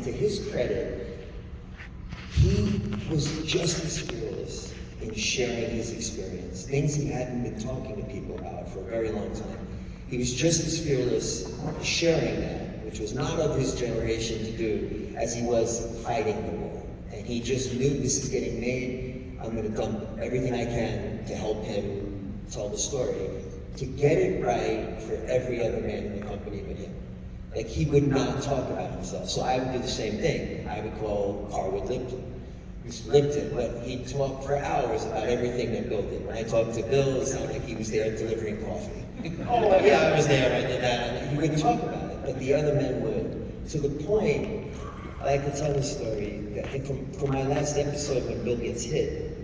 and to his credit, he was just as fearless in sharing his experience, things he hadn't been talking to people about for a very long time. He was just as fearless in sharing that, which was not of his generation to do, as he was fighting the war. And he just knew, this is getting made, I'm gonna dump everything I can to help him tell the story, to get it right for every other man in the company but him. Like, he would not talk about himself. So I would do the same thing. I would call Carwood Lipton. Lipton, but he'd talk for hours about everything that Bill did. When I talked to Bill, it sounded like he was there delivering coffee. Oh, yeah, I was there, I did that. And he wouldn't talk about it, but the other men would. To the point, I could tell the story, I think from my last episode when Bill gets hit,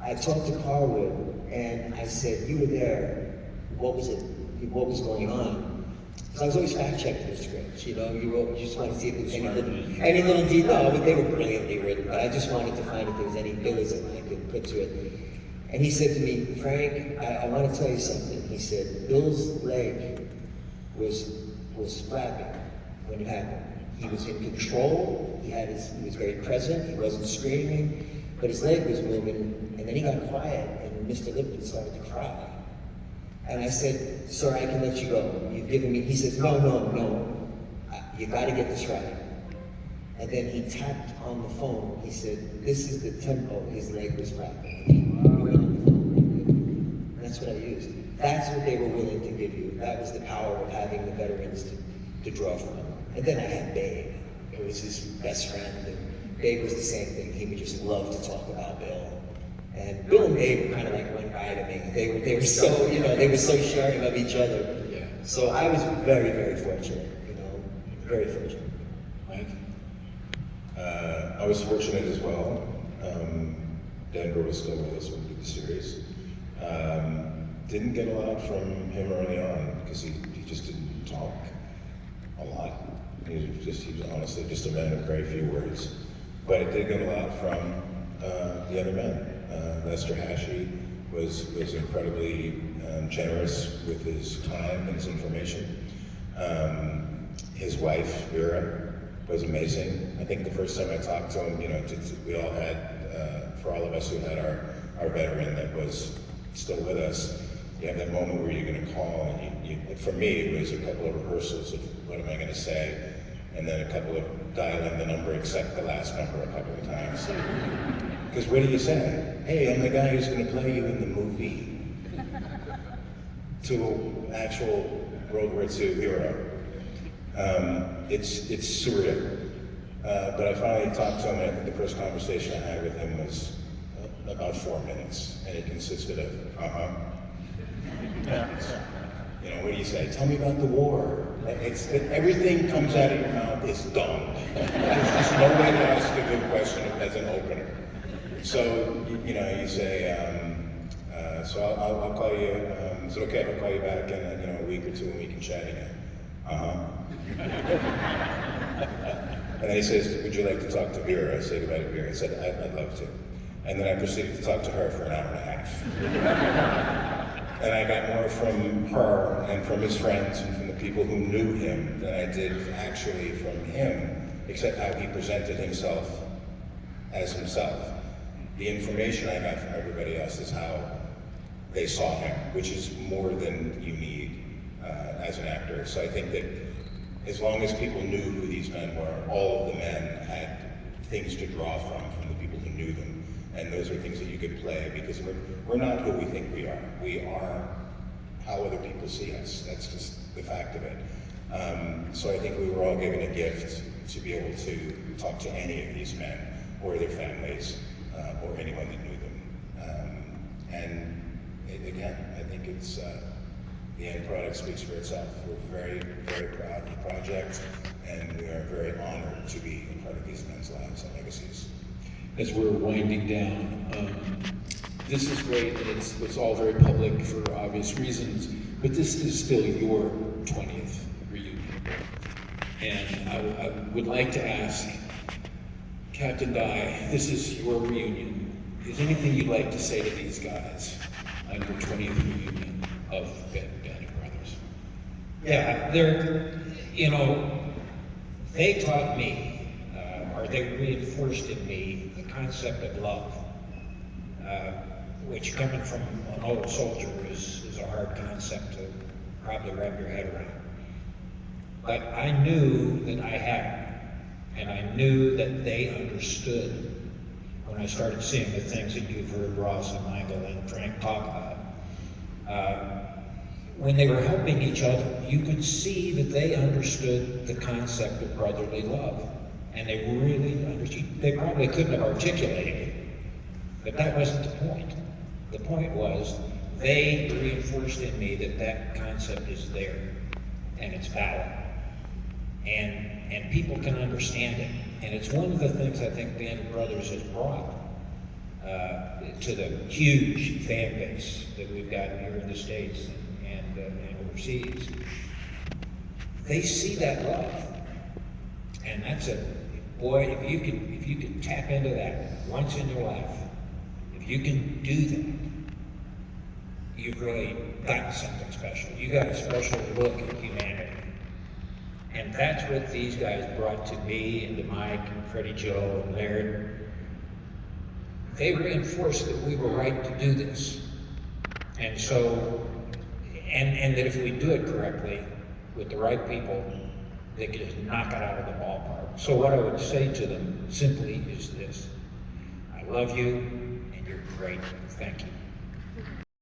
I talked to Carwood, and I said, you were there, what was it? What was going on? Because I was always fact-checking the scripts, you know, you just want to see if there was any little detail. But they were brilliantly written, but I just wanted to find if there was any Billism I could put to it. And he said to me, Frank, I want to tell you something. He said, Bill's leg was flapping when it happened. He was in control, he was very present, he wasn't screaming, but his leg was moving, and then he got quiet, and Mr. Lipton started to cry. And I said, sir, I can let you go. You've given me, he says, no, you gotta get this right. And then he tapped on the phone. He said, this is the tempo his leg was flapping. That's what I used. That's what they were willing to give you. That was the power of having the veterans to draw from. And then I had Babe. It was his best friend. And Babe was the same thing. He would just love to talk about Bill. And Bill and Babe were kind of like one guy to me. They were so, you know, they were so sharing of each other. Yeah. So I was very, very fortunate, you know, very fortunate. Mike? I was fortunate as well. Denver was still with us when we did the series. Didn't get a lot from him early on because he just didn't talk a lot. He was honestly just a man of very few words. But I did get a lot from the other men. Lester Hashi was incredibly generous with his time and his information. His wife, Vera, was amazing. I think the first time I talked to him, you know, we all had, for all of us who had our veteran that was still with us, you have that moment where you're going to call, and for me, it was a couple of rehearsals of what am I going to say, and then a couple of dialing the number, except the last number a couple of times. Because what do you say? Hey, I'm the guy who's going to play you in the movie. To an actual World War II hero. It's surreal. But I finally talked to him, and I think the first conversation I had with him was about 4 minutes, and it consisted of, You know, what do you say? Tell me about the war. Everything comes out of your mouth is dumb. There's just no way to ask a good question as an opener. So, you know, you say, so I'll call you, is it okay if I call you back in a week or two and we can chat again? And then he says, would you like to talk to Vera? I say goodbye to Vera. I said, I'd love to. And then I proceeded to talk to her for an hour and a half. And I got more from her and from his friends and from the people who knew him than I did actually from him, except how he presented himself as himself. The information I got from everybody else is how they saw him, which is more than you need as an actor. So I think that as long as people knew who these men were, all of the men had things to draw from the people who knew them. And those are things that you could play, because we're not who we think we are. We are how other people see us. That's just the fact of it. So I think we were all given a gift to be able to talk to any of these men, or their families, or anyone that knew them. Again, I think it's, the end product speaks for itself. We're very, very proud of the project, and we are very honored to be a part of these men's lives and legacies. As we're winding down, this is great, and it's all very public for obvious reasons, but this is still your 20th reunion. And I would like to ask Captain Dye, this is your reunion. Is there anything you'd like to say to these guys on your 20th reunion of Band of Brothers? Yeah, they're, you know, they taught me or they reinforced in me the concept of love, which coming from an old soldier is a hard concept to probably wrap your head around. But I knew that I had it, and I knew that they understood when I started seeing the things that you've heard Ross and Michael and Frank talk about. When they were helping each other, you could see that they understood the concept of brotherly love. And they really understood. They probably couldn't have articulated it, but that wasn't the point. The point was they reinforced in me that that concept is there and it's valid. And people can understand it. And it's one of the things I think Band of Brothers has brought to the huge fan base that we've got here in the States and overseas. They see that love. And that's boy, if you can tap into that once in your life, if you can do that, you've really got something special. You got a special look at humanity. And that's what these guys brought to me and to Mike and Freddie Joe and Laird. They reinforced that we were right to do this. And so, and that if we do it correctly, with the right people, they could just knock it out of the ballpark. So what I would say to them simply is this: I love you, and you're great. Thank you.